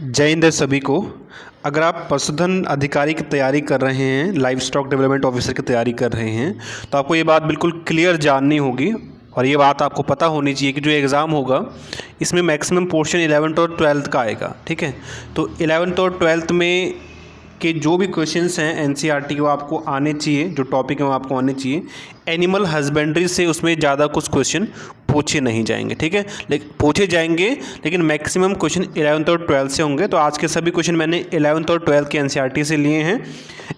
जय हिंद सभी को। अगर आप पशुधन अधिकारी की तैयारी कर रहे हैं, लाइव स्टॉक डेवलपमेंट ऑफिसर की तैयारी कर रहे हैं, तो आपको ये बात बिल्कुल क्लियर जाननी होगी और ये बात आपको पता होनी चाहिए कि जो एग्ज़ाम होगा इसमें मैक्सिमम पोर्शन 11th और 12th का आएगा। ठीक है, तो 11th और 12th में के जो भी क्वेश्चंस हैं एनसीईआरटी के वो आपको आने चाहिए, जो टॉपिक है वो आपको आने चाहिए। एनिमल हस्बेंड्री से उसमें ज़्यादा कुछ क्वेश्चन पूछे नहीं जाएंगे। ठीक है, लेकिन पूछे जाएंगे लेकिन मैक्सिमम क्वेश्चन 11th और 12th से होंगे। तो आज के सभी क्वेश्चन मैंने 11th और 12th के एनसीईआरटी से लिए हैं।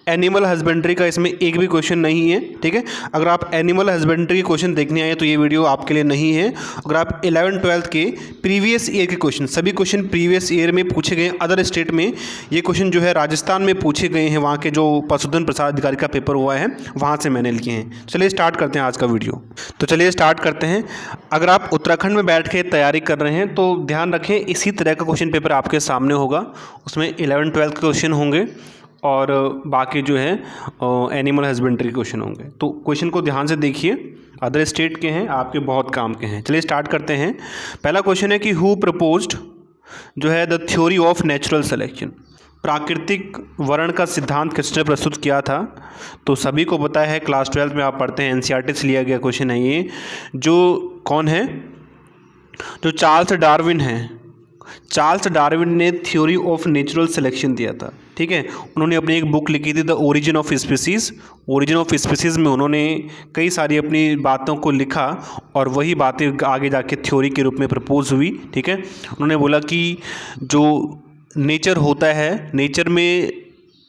एनिमल हस्बेंड्री का इसमें एक भी क्वेश्चन नहीं है। ठीक है, अगर आप एनिमल हस्बेंड्री के क्वेश्चन देखने आए तो ये वीडियो आपके लिए नहीं है। अगर आप 11th 12th के प्रीवियस ईयर के क्वेश्चन, सभी क्वेश्चन प्रीवियस ईयर में पूछे गए अदर स्टेट में, ये क्वेश्चन जो है राजस्थान में पूछे गए हैं, वहाँ के जो पशुधन प्रसार अधिकारी का पेपर हुआ है वहाँ से मैंने लिए हैं। चलिए स्टार्ट करते हैं आज का वीडियो। तो चलिए स्टार्ट करते हैं। अगर आप उत्तराखंड में बैठ के तैयारी कर रहे हैं तो ध्यान रखें, इसी तरह का क्वेश्चन पेपर आपके सामने होगा। उसमें 11th 12th के क्वेश्चन होंगे और बाकी जो है एनिमल हस्बेंड्री के क्वेश्चन होंगे। तो क्वेश्चन को ध्यान से देखिए, अदर स्टेट के हैं, आपके बहुत काम के हैं। चलिए स्टार्ट करते हैं। पहला क्वेश्चन है कि हु प्रपोज्ड जो है the theory of natural selection, प्राकृतिक वर्ण का सिद्धांत किसने प्रस्तुत किया था? तो सभी को पता है, क्लास 12th में आप पढ़ते हैं, एनसीईआरटी से लिया गया क्वेश्चन है ये। जो कौन है? जो चार्ल्स डार्विन हैं। चार्ल्स डार्विन ने थ्योरी ऑफ नेचुरल सिलेक्शन दिया था। ठीक है, उन्होंने अपनी एक बुक लिखी थी the origin of species. Origin of species में उन्होंने कई सारी अपनी बातों को लिखा और वही बातें आगे जाके थ्योरी के रूप में प्रपोज हुई। ठीक है, उन्होंने बोला कि जो नेचर होता है, नेचर में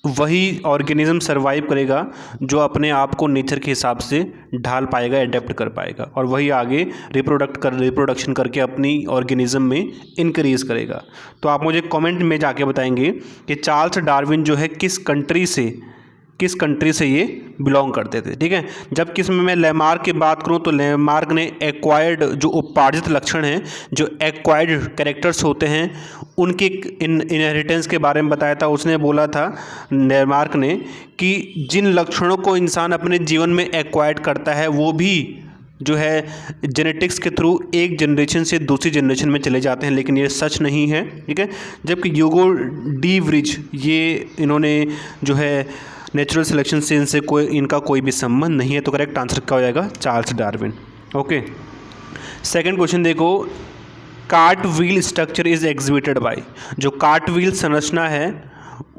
वही ऑर्गेनिज्म सर्वाइव करेगा जो अपने आप को नेचर के हिसाब से ढाल पाएगा, एडेप्ट कर पाएगा, और वही आगे रिप्रोडक्शन करके अपनी ऑर्गेनिज्म में इंक्रीज करेगा। तो आप मुझे कमेंट में जाके बताएंगे कि चार्ल्स डार्विन जो है किस कंट्री से ये बिलोंग करते थे। ठीक है, जब किस में मैं लैमार्क की बात करूं तो लैमार्क ने एक्वायर्ड, जो उपार्जित लक्षण हैं, जो एक्वायर्ड कैरेक्टर्स होते हैं, उनके इनहेरिटेंस के बारे में बताया था। उसने बोला था लैमार्क ने कि जिन लक्षणों को इंसान अपने जीवन में एक्वायर्ड करता है वो भी जो है जेनेटिक्स के थ्रू एक जनरेशन से दूसरी जनरेशन में चले जाते हैं, लेकिन ये सच नहीं है। ठीक है, जबकि ह्यूगो डी व्रिज, ये इन्होंने जो है नेचुरल सिलेक्शन से इनका कोई भी संबंध नहीं है। तो करेक्ट आंसर क्या हो जाएगा? Charles Darwin. Okay, second question देखो, cart wheel structure is exhibited by, जो कार्ट व्हील संरचना है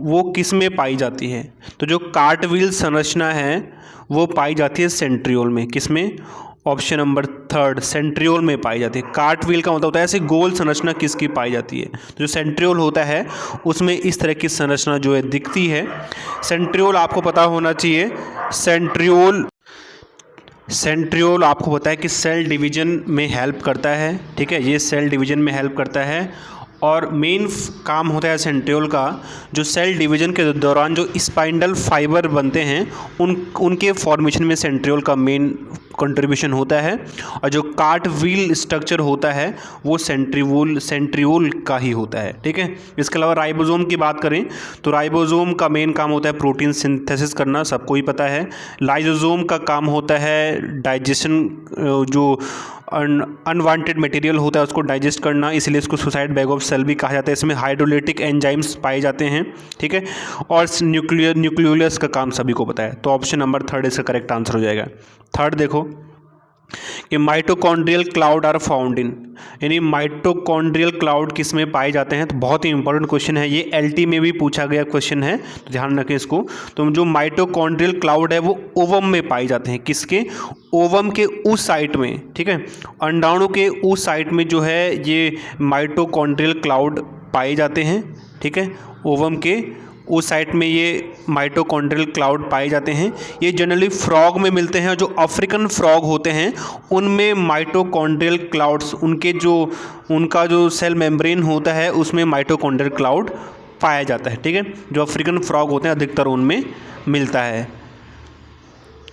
वो किस में पाई जाती है? तो जो कार्ट व्हील संरचना है वो पाई जाती है सेंट्रियोल में। किस में? ऑप्शन नंबर 3, सेंट्रियोल में पाई जाती है। कार्ट व्हील का मतलब होता है ऐसे गोल संरचना किसकी पाई जाती है? तो जो सेंट्रियोल होता है उसमें इस तरह की संरचना जो है दिखती है। सेंट्रियोल आपको पता होना चाहिए, सेंट्रियोल आपको पता है कि सेल डिवीजन में हेल्प करता है। ठीक है, ये सेल डिवीजन में हेल्प करता है और मेन काम होता है सेंट्रियोल का, जो सेल डिवीजन के दौरान जो स्पाइंडल फाइबर बनते हैं उनके फॉर्मेशन में सेंट्रियोल का मेन कंट्रीब्यूशन होता है। और जो कार्ट व्हील स्ट्रक्चर होता है वो सेंट्रियोल का ही होता है। ठीक है, इसके अलावा राइबोसोम की बात करें तो राइबोसोम का मेन काम होता है प्रोटीन सिंथेसिस करना, सबको ही पता है। लाइसोसोम का काम होता है डाइजेशन, जो अनवांटेड मटेरियल होता है उसको डाइजेस्ट करना, इसलिए इसको सुसाइड बैग ऑफ सेल भी कहा जाता है। इसमें हाइड्रोलिटिक एंजाइम्स पाए जाते हैं। ठीक है, और न्यूक्लियोलस का काम सभी को पता है। तो ऑप्शन नंबर 3 इसका करेक्ट आंसर हो जाएगा। थर्ड देखो कि mitochondrial cloud are found in, यानी माइटोकॉन्ड्रियल क्लाउड किस में पाए जाते हैं? तो बहुत ही इंपॉर्टेंट क्वेश्चन है ये, एलटी में भी पूछा गया क्वेश्चन है, तो ध्यान रखें इसको। तो जो माइटोकॉन्ड्रियल क्लाउड है वो ओवम में पाए जाते हैं। किसके? ओवम के उस साइट में। ठीक है, अंडाणु के उस साइट में जो है ये माइटोकॉन्ड्रियल क्लाउड पाए जाते हैं। ठीक है, ओवम के उस साइट में ये माइटोकॉन्ड्रियल क्लाउड पाए जाते हैं। ये जनरली फ्रॉग में मिलते हैं, जो अफ्रीकन फ्रॉग होते हैं उनमें माइटोकॉन्ड्रियल क्लाउड्स, उनका जो सेल मेम्ब्रेन होता है उसमें माइटोकॉन्ड्रियल क्लाउड पाया जाता है। ठीक है, जो अफ्रीकन फ्रॉग होते हैं अधिकतर उनमें मिलता है।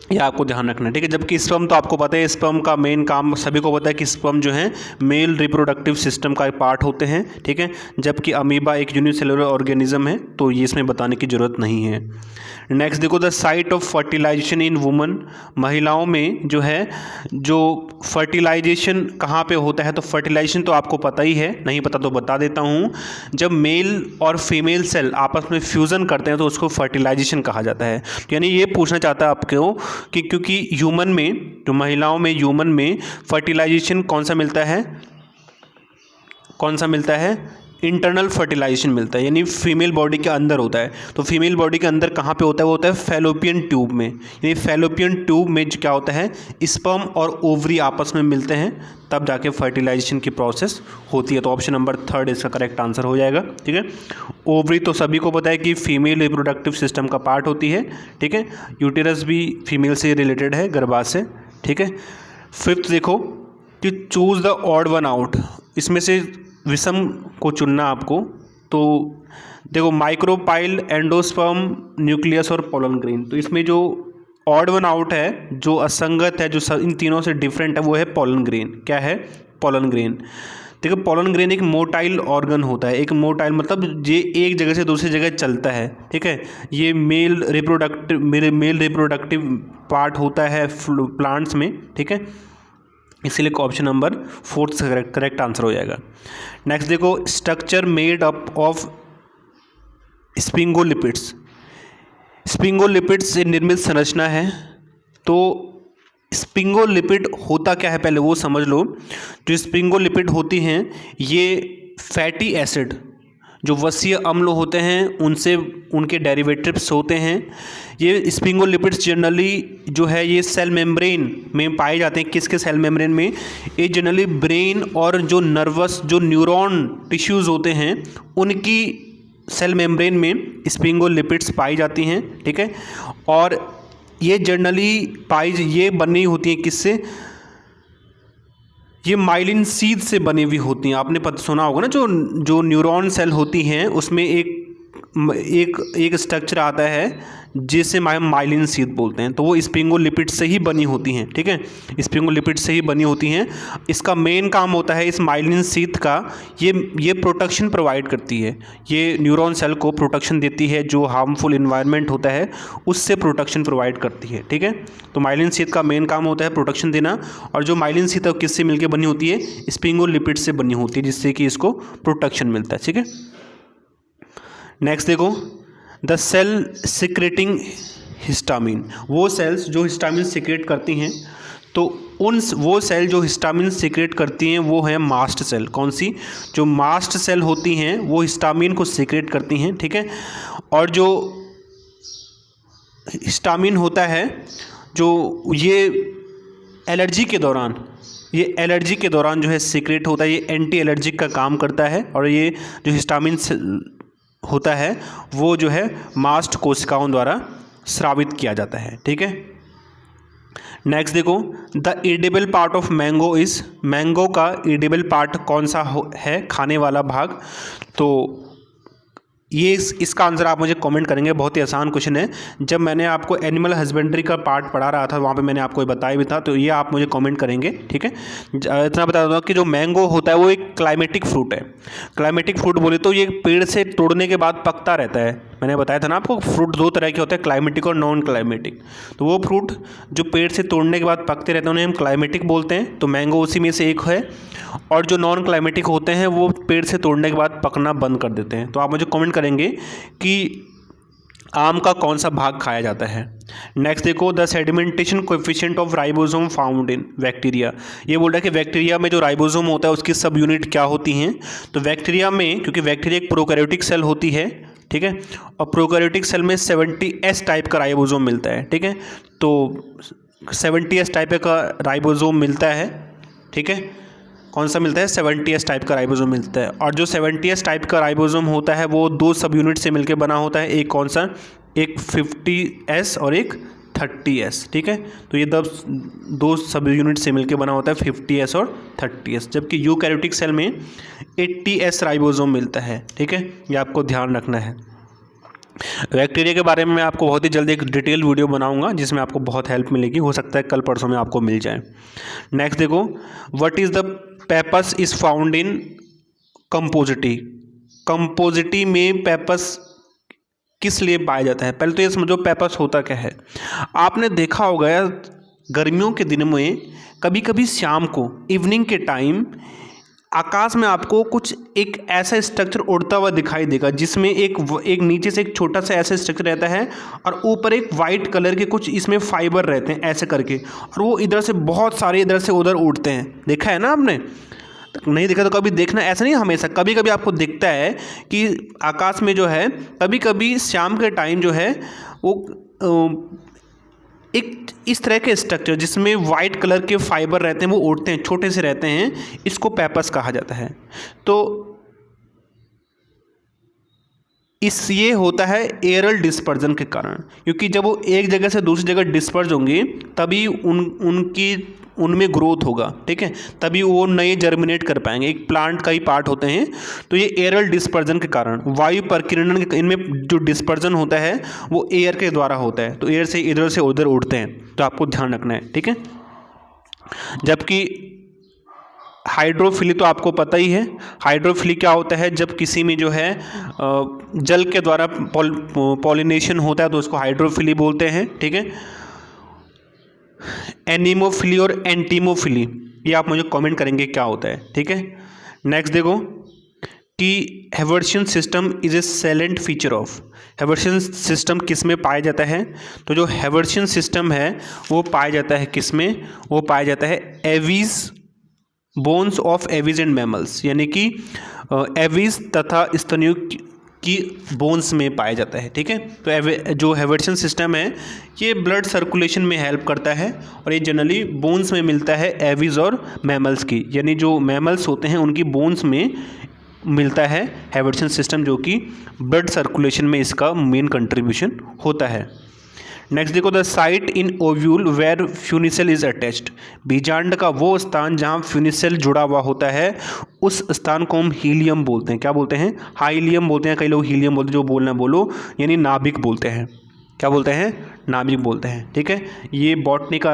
ये आपको ध्यान रखना है, ठीक है। जबकि स्पर्म तो आपको पता है, स्पर्म का मेन काम सभी को पता है कि स्पर्म जो है मेल रिप्रोडक्टिव सिस्टम का एक पार्ट होते हैं, ठीक है। जबकि अमीबा एक यूनिसेलुलर ऑर्गेनिज्म है, तो ये इसमें बताने की ज़रूरत नहीं है। नेक्स्ट देखो, the site of fertilization in woman, महिलाओं में जो है जो फर्टिलाइजेशन कहाँ पे होता है, तो फर्टिलाइजेशन तो आपको पता ही है, नहीं पता तो बता देता हूँ। जब मेल और फीमेल सेल आपस में फ्यूज़न करते हैं तो उसको फर्टिलाइजेशन कहा जाता है। यानी ये पूछना चाहता है आपको कि क्योंकि ह्यूमन में, जो महिलाओं में, ह्यूमन में फर्टिलाइजेशन कौन सा मिलता है, कौन सा मिलता है, इंटरनल फर्टिलाइजेशन मिलता है, यानी फीमेल बॉडी के अंदर होता है। तो फीमेल बॉडी के अंदर कहाँ पे होता है, वो होता है फैलोपियन ट्यूब में। यानी फैलोपियन ट्यूब में क्या होता है, स्पर्म और ओवरी आपस में मिलते हैं, तब जाके फर्टिलाइजेशन की प्रोसेस होती है। तो ऑप्शन नंबर 3 इसका करेक्ट आंसर हो जाएगा, ठीक है। ओवरी तो सभी को पता है कि फीमेल रिप्रोडक्टिव सिस्टम का पार्ट होती है, ठीक है। यूटेरस भी फीमेल से रिलेटेड है, गर्भाशय, ठीक है। फिफ्थ देखो कि choose the odd one out, इसमें से विषम को चुनना आपको। तो देखो, माइक्रोपाइल, एंडोस्पर्म, न्यूक्लियस और पोलन ग्रेन। तो इसमें जो ऑड वन आउट है, जो असंगत है, जो इन तीनों से डिफरेंट है, वो है पोलन ग्रेन। क्या है, पोलन ग्रेन। देखो, पोलन ग्रेन एक मोटाइल ऑर्गन होता है। एक मोटाइल मतलब ये एक जगह से दूसरी जगह चलता है, ठीक है। ये मेल रिप्रोडक्टिव पार्ट होता है प्लांट्स में, ठीक है। इसीलिए ऑप्शन नंबर 4 करेक्ट आंसर हो जाएगा। नेक्स्ट देखो, स्ट्रक्चर मेड अप ऑफ स्पिंगोलिपिड्स। स्पिंगोलिपिड्स से निर्मित संरचना है। तो स्पिंगोलिपिड होता क्या है, पहले वो समझ लो। जो स्पिंगोलिपिड होती हैं, ये फैटी एसिड, जो वसीय अम्ल होते हैं, उनसे उनके डेरिवेटिव्स होते हैं। ये स्पिंगोलिपिड्स जनरली जो है ये सेल मेम्ब्रेन में पाए जाते हैं। किसके सेल मेम्ब्रेन में, ये जनरली ब्रेन और जो नर्वस, जो न्यूरॉन टिश्यूज़ होते हैं, उनकी सेल मेम्ब्रेन में स्पिंगोलिपिड्स पाई जाती हैं, ठीक है। और ये जनरली ये बनी होती हैं किससे, ये माइलिन सीध से बनी हुई होती हैं। आपने सुना होगा ना, जो न्यूरॉन सेल होती हैं उसमें एक स्ट्रक्चर आता है जिसे माइलिन सीध बोलते हैं। तो वो स्पिंगोलिपिड से ही बनी होती हैं, ठीक है। स्पिंगोलिपिड से ही बनी होती हैं। इसका मेन काम होता है, इस माइलिन सीध का, ये प्रोटेक्शन प्रोवाइड करती है। ये न्यूरॉन सेल को प्रोटेक्शन देती है, जो हार्मफुल इन्वायरमेंट होता है उससे प्रोटेक्शन प्रोवाइड करती है, ठीक है। तो माइलिन सीध का मेन काम होता है प्रोटेक्शन देना। और जो माइलिन सीध किससे मिलकर बनी होती है, स्पिंगोलिपिड से बनी होती है, जिससे कि इसको प्रोटेक्शन मिलता है, ठीक है। नेक्स्ट देखो, द सेल सिक्रेटिंग हिस्टामिन। वो सेल्स जो हिस्टामिन सिक्रेट करती हैं, तो वो सेल जो हिस्टामिन सिक्रेट करती हैं वो है मास्ट सेल। कौन सी, जो मास्ट सेल होती हैं वो हिस्टामिन को सिक्रेट करती हैं, ठीक है। और जो हिस्टामिन होता है, जो ये एलर्जी के दौरान जो है सिक्रेट होता है, ये एंटी एलर्जिक का काम करता है। और ये जो हिस्टामिन होता है वो जो है मास्ट कोशिकाओं द्वारा स्रावित किया जाता है, ठीक है। नेक्स्ट देखो, the edible part of mango is, mango का एडिबल पार्ट कौन सा है, खाने वाला भाग। तो ये इसका आंसर आप मुझे कमेंट करेंगे। बहुत ही आसान क्वेश्चन है। जब मैंने आपको एनिमल हस्बेंड्री का पार्ट पढ़ा रहा था, वहाँ पे मैंने आपको बताया भी था, तो ये आप मुझे कमेंट करेंगे, ठीक है। इतना बता दूँगा कि जो मैंगो होता है वो एक क्लाइमेटिक फ्रूट है। क्लाइमेटिक फ्रूट बोले तो ये पेड़ से तोड़ने के बाद पकता रहता है। मैंने बताया था ना आपको, फ्रूट 2 तरह के होते हैं, क्लाइमेटिक और नॉन क्लाइमेटिक। तो वो फ्रूट जो पेड़ से तोड़ने के बाद पकते रहते हैं उन्हें हम क्लाइमेटिक बोलते हैं। तो मैंगो उसी में से एक है। और जो नॉन क्लाइमेटिक होते हैं वो पेड़ से तोड़ने के बाद पकना बंद कर देते हैं। तो आप मुझे कमेंट करेंगे कि आम का कौन सा भाग खाया जाता है। नेक्स्ट देखो, the sedimentation coefficient of ribosome found in bacteria. ये बोल रहा है कि बैक्टीरिया में जो राइबोसोम होता है उसकी सब यूनिट क्या होती हैं। तो बैक्टीरिया में, क्योंकि बैक्टीरिया एक प्रोकैरियोटिक सेल होती है, ठीक है, और प्रोकैरियोटिक सेल में 70S टाइप का राइबोसोम मिलता है, ठीक है। तो 70S टाइप का राइबोसोम मिलता है, ठीक है। कौन सा मिलता है, 70S टाइप का राइबोसोम मिलता है। और जो 70S टाइप का राइबोसोम होता है वो 2 सब यूनिट से मिलकर बना होता है। एक कौन सा, एक 50S और एक 30S, ठीक है। तो ये 2 सब यूनिट से मिलकर बना होता है 50S और 30S। जबकि यूकैरियोटिक सेल में 80S राइबोसोम मिलता है, ठीक है। ये आपको ध्यान रखना है। बैक्टीरिया के बारे में मैं आपको बहुत ही जल्दी एक डिटेल वीडियो बनाऊंगा जिसमें आपको बहुत हेल्प मिलेगी, हो सकता है कल परसों में आपको मिल जाए। नेक्स्ट देखो, what is the pappus is found in Compositae. Compositae में पेपस किस लिए पाया जाता है? पहले तो ये समझो पेपस होता क्या है। आपने देखा होगा गर्मियों के दिनों में कभी कभी शाम को इवनिंग के टाइम आकाश में आपको कुछ एक ऐसा स्ट्रक्चर उड़ता हुआ दिखाई देगा जिसमें एक नीचे से एक छोटा सा ऐसा स्ट्रक्चर रहता है और ऊपर एक वाइट कलर के कुछ इसमें फाइबर रहते हैं ऐसे करके, और वो इधर से बहुत सारे इधर से उधर उड़ते हैं। देखा है ना आपने? नहीं देखा तो कभी देखना, ऐसा नहीं हमेशा, कभी कभी आपको दिखता है कि आकाश में जो है कभी कभी शाम के टाइम जो है वो एक इस तरह के स्ट्रक्चर जिसमें वाइट कलर के फाइबर रहते हैं वो उड़ते हैं, छोटे से रहते हैं, इसको पेपस कहा जाता है। तो ये होता है एयरल डिस्पर्जन के कारण, क्योंकि जब वो एक जगह से दूसरी जगह डिस्पर्ज होंगे तभी उनमें ग्रोथ होगा, ठीक है, तभी वो नए जर्मिनेट कर पाएंगे, एक प्लांट का ही पार्ट होते हैं। तो ये एयरल डिस्पर्जन के कारण, वायु परिकिरण के इनमें जो डिस्पर्जन होता है वो एयर के द्वारा होता है, तो एयर से इधर से उधर उड़ते हैं, तो आपको ध्यान रखना है, ठीक है। जबकि हाइड्रोफिली तो आपको पता ही है, हाइड्रोफिली क्या होता है, जब किसी में जो है जल के द्वारा पॉलिनेशन होता है तो उसको हाइड्रोफिली बोलते हैं, ठीक है। एनीमोफिली और एंटीमोफिली ये आप मुझे कमेंट करेंगे क्या होता है, ठीक है। नेक्स्ट देखो कि Haversian system is a salient feature of. Haversian system किस में पाया जाता है? तो जो हेवर्शियन सिस्टम है वो पाया जाता है किस में? वो पाया जाता है aves, bones of aves and mammals, यानी कि एवीज तथा स्तनियों की बोन्स में पाया जाता है, ठीक है। तो जो हेवर्शियन सिस्टम है ये ब्लड सर्कुलेशन में हेल्प करता है और ये जनरली बोन्स में मिलता है एवीज और मैमल्स की, यानी जो मैमल्स होते हैं उनकी बोन्स में मिलता है हेवर्शियन सिस्टम, जो कि ब्लड सर्कुलेशन में इसका मेन कंट्रीब्यूशन होता है। नेक्स्ट देखो, the site in ovule where funicle is attached. बीजांड का वो स्थान जहाँ फ्यूनिसेल जुड़ा हुआ होता है उस स्थान को हम हीलियम बोलते हैं। क्या बोलते हैं? हाइलियम बोलते हैं, कई लोग हीलियम बोलते हैं, जो बोलना बोलो, यानी नाभिक बोलते हैं। क्या बोलते हैं? नाभिक बोलते हैं, ठीक है। ये बॉटनी का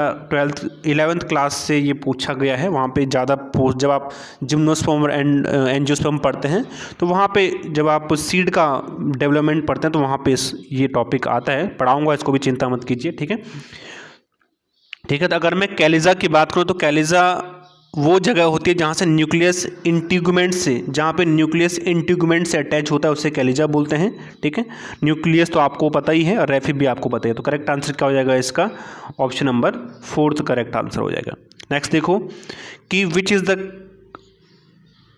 11th क्लास से ये पूछा गया है, वहाँ पे ज़्यादा जब आप जिम्नोस्पर्म एंड एंजियोस्पर्म पढ़ते हैं तो वहाँ पे जब आप सीड का डेवलपमेंट पढ़ते हैं तो वहाँ पे ये टॉपिक आता है, पढ़ाऊँगा, इसको भी चिंता मत कीजिए, ठीक है, ठीक है। तो अगर मैं कैलिजा की बात करूँ तो कैलिजा वो जगह होती है जहाँ से न्यूक्लियस इंटीगुमेंट से, जहाँ पे न्यूक्लियस इंटीगुमेंट से अटैच होता है उसे कैलिजा बोलते हैं, ठीक है। न्यूक्लियस तो आपको पता ही है और रेफी भी आपको पता है, तो करेक्ट आंसर क्या हो जाएगा इसका? ऑप्शन नंबर 4 करेक्ट आंसर हो जाएगा। नेक्स्ट देखो कि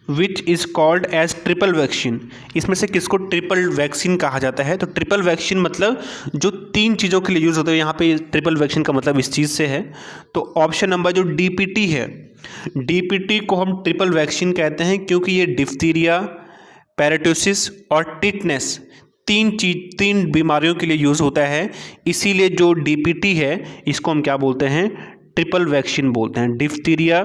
which is called as triple vaccine. इसमें से किसको ट्रिपल वैक्सीन कहा जाता है? तो ट्रिपल वैक्सीन मतलब जो 3 चीज़ों के लिए यूज़ होता है, यहाँ पे ट्रिपल वैक्सीन का मतलब इस चीज़ से है। तो ऑप्शन नंबर जो डीपीटी है, डीपीटी को हम ट्रिपल वैक्सीन कहते हैं क्योंकि ये डिफ्थीरिया, पैराटोसिस और टिटनेस 3 बीमारियों के लिए यूज़ होता है, इसीलिए जो डीपीटी है इसको हम क्या बोलते हैं? ट्रिपल वैक्सीन बोलते हैं। डिफ्थीरिया,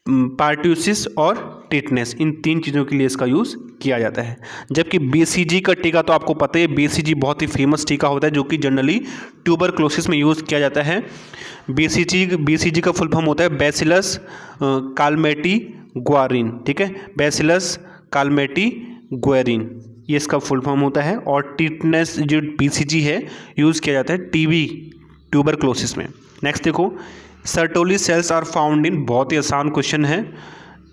पार्ट्यूसिस और टिटनेस, इन 3 चीज़ों के लिए इसका यूज़ किया जाता है। जबकि बीसीजी का टीका तो आपको पता है, बीसीजी बहुत ही फेमस टीका होता है जो कि जनरली ट्यूबरक्लोसिस में यूज़ किया जाता है। बीसीजी का फुल फॉर्म होता है बैसिलस कालमेटी ग्वारिन, ठीक है, बैसिलस कालमेटी ग्वारिन, ये इसका फुल फॉर्म होता है। और टिटनेस जो बीसीजी है यूज़ किया जाता है टीबी, ट्यूबरक्लोसिस में। नेक्स्ट देखो, Sertoli cells are found in, बहुत ही आसान क्वेश्चन है,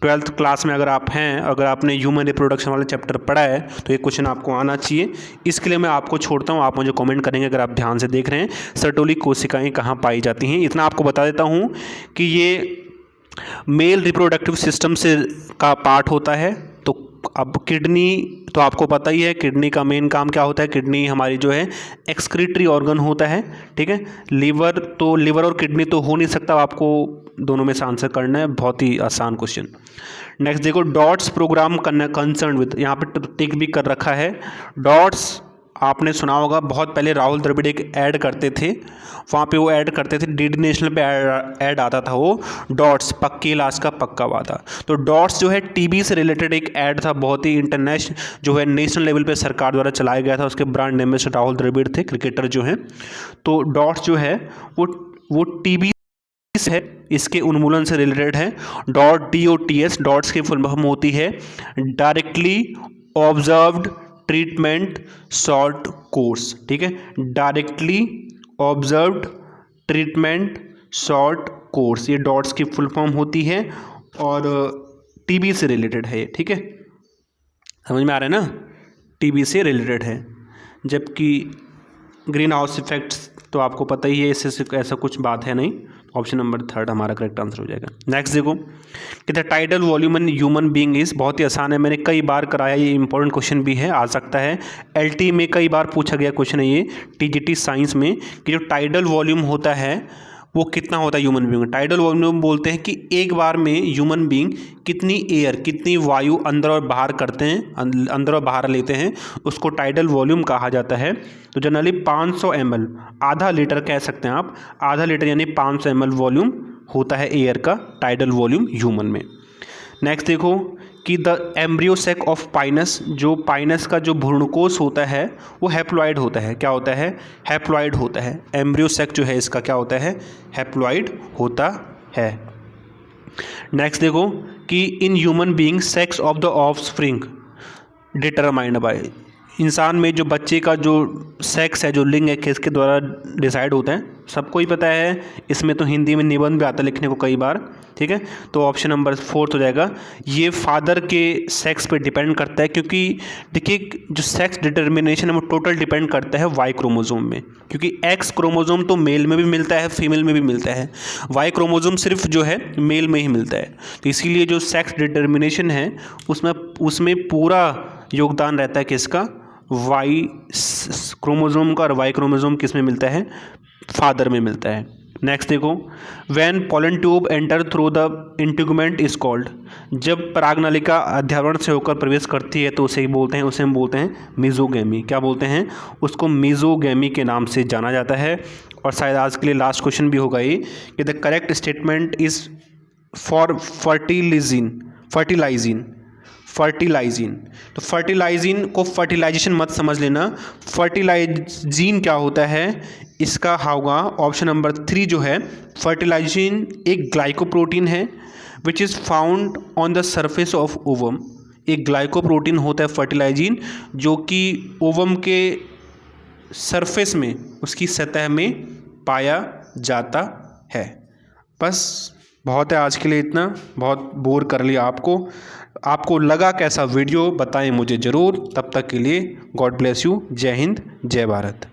12th क्लास में अगर आप हैं, अगर आपने ह्यूमन रिप्रोडक्शन वाला चैप्टर पढ़ा है तो ये क्वेश्चन आपको आना चाहिए। इसके लिए मैं आपको छोड़ता हूँ, आप मुझे कमेंट करेंगे अगर आप ध्यान से देख रहे हैं सर्टोली कोशिकाएं कहाँ पाई जाती हैं। इतना आपको बता देता हूँ कि ये मेल रिप्रोडक्टिव सिस्टम से का पार्ट होता है। तो अब किडनी तो आपको पता ही है, किडनी का मेन काम क्या होता है? किडनी हमारी जो है एक्सक्रीटरी ऑर्गन होता है, ठीक है। लिवर और किडनी तो हो नहीं सकता, आपको दोनों में से आंसर करना है, बहुत ही आसान क्वेश्चन। नेक्स्ट देखो, डॉट्स प्रोग्राम कंसर्न विद, यहाँ पे टिक भी कर रखा है, डॉट्स आपने सुना होगा, बहुत पहले राहुल द्रविड़ एक ऐड करते थे, वहाँ पे वो ऐड करते थे, डीडी नेशनल पे ऐड आता था वो, डॉट्स पक्के इलाज का पक्का वादा। तो डॉट्स जो है टीबी से रिलेटेड एक ऐड था, बहुत ही इंटरनेशनल जो है नेशनल लेवल पे सरकार द्वारा चलाया गया था। उसके ब्रांड एम्बेसडर राहुल द्रविड़ थे, क्रिकेटर जो हैं। तो डॉट्स जो है वो टीबी है, इसके उन्मूलन से रिलेटेड है। DOTS, डॉट्स की फुल फॉर्म होती है directly observed treatment short course. ठीक है, directly observed treatment short course, ये डॉट्स की फुल फॉर्म होती है और टीबी से रिलेटेड है ये। ठीक है, समझ में आ रहा है ना, टीबी से रिलेटेड है। जबकि ग्रीन हाउस इफेक्ट्स तो आपको पता ही है, इससे ऐसा कुछ बात है नहीं। ऑप्शन नंबर 3 हमारा करेक्ट आंसर हो जाएगा। नेक्स्ट देखो, कहते हैं tidal volume in human being is, बहुत ही आसान है, मैंने कई बार कराया, ये इंपॉर्टेंट क्वेश्चन भी है, आ सकता है LT में कई बार पूछा गया क्वेश्चन है ये, TGT साइंस में, कि जो टाइडल वॉल्यूम होता है वो कितना होता है ह्यूमन बीइंग में। टाइडल वॉल्यूम बोलते हैं कि एक बार में ह्यूमन बीइंग कितनी एयर, कितनी वायु अंदर और बाहर करते हैं, अंदर और बाहर लेते हैं, उसको टाइडल वॉल्यूम कहा जाता है। तो जनरली 500 ml, आधा लीटर कह सकते हैं आप, आधा लीटर यानी 500 ml वॉल्यूम होता है एयर का, टाइडल वॉल्यूम ह्यूमन में। नेक्स्ट देखो कि the embryo sake of Pinus, जो पाइनस का जो भ्रूणकोष होता है वो हैप्लॉइड होता है। क्या होता है? हैप्लॉइड होता है। एम्ब्रियो सेक जो है इसका क्या होता है? हैप्लॉइड होता है। नेक्स्ट देखो कि in human being sex of the offspring determined by, इंसान में जो बच्चे का जो सेक्स है, जो लिंग है, किसके द्वारा डिसाइड होता है? सबको ही पता है, इसमें तो हिंदी में निबंध भी आता है लिखने को कई बार। ठीक है, तो ऑप्शन नंबर 4 हो जाएगा। ये फादर के सेक्स पे डिपेंड करता है, क्योंकि देखिए जो सेक्स डिटर्मिनेशन है वो टोटल डिपेंड करता है वाई क्रोमोसोम में, क्योंकि एक्स क्रोमोसोम तो मेल में भी मिलता है, फीमेल में भी मिलता है, वाई क्रोमोसोम सिर्फ जो है मेल में ही मिलता है। तो इसीलिए जो सेक्स डिटर्मिनेशन है उसमें पूरा योगदान रहता है किसका? वाई क्रोमोसोम का। और वाई क्रोमोसोम किस में मिलता है? फादर में मिलता है। नेक्स्ट देखो, when pollen tube enter through the integument is called, जब परागनलिका अध्यावरण से होकर प्रवेश करती है तो उसे हम बोलते हैं मीजोगैमी। क्या बोलते हैं? उसको मीजोगैमी के नाम से जाना जाता है। और शायद आज के लिए लास्ट क्वेश्चन भी होगा ये, कि the correct statement is for fertilizin. तो फर्टिलाइजिन को फर्टिलाइजेशन मत समझ लेना। फर्टिलाइजिन क्या होता है? इसका होगा ऑप्शन नंबर 3 जो है, फर्टिलाइजिन एक ग्लाइकोप्रोटीन है which is found on the surface of ovum. एक ग्लाइकोप्रोटीन होता है फर्टिलाइजिन, जो कि ओवम के सरफेस में, उसकी सतह में पाया जाता है। बस बहुत है आज के लिए इतना, बहुत बोर कर लिया आपको लगा कैसा वीडियो बताएं मुझे ज़रूर। तब तक के लिए गॉड ब्लेस यू। जय हिंद, जय भारत।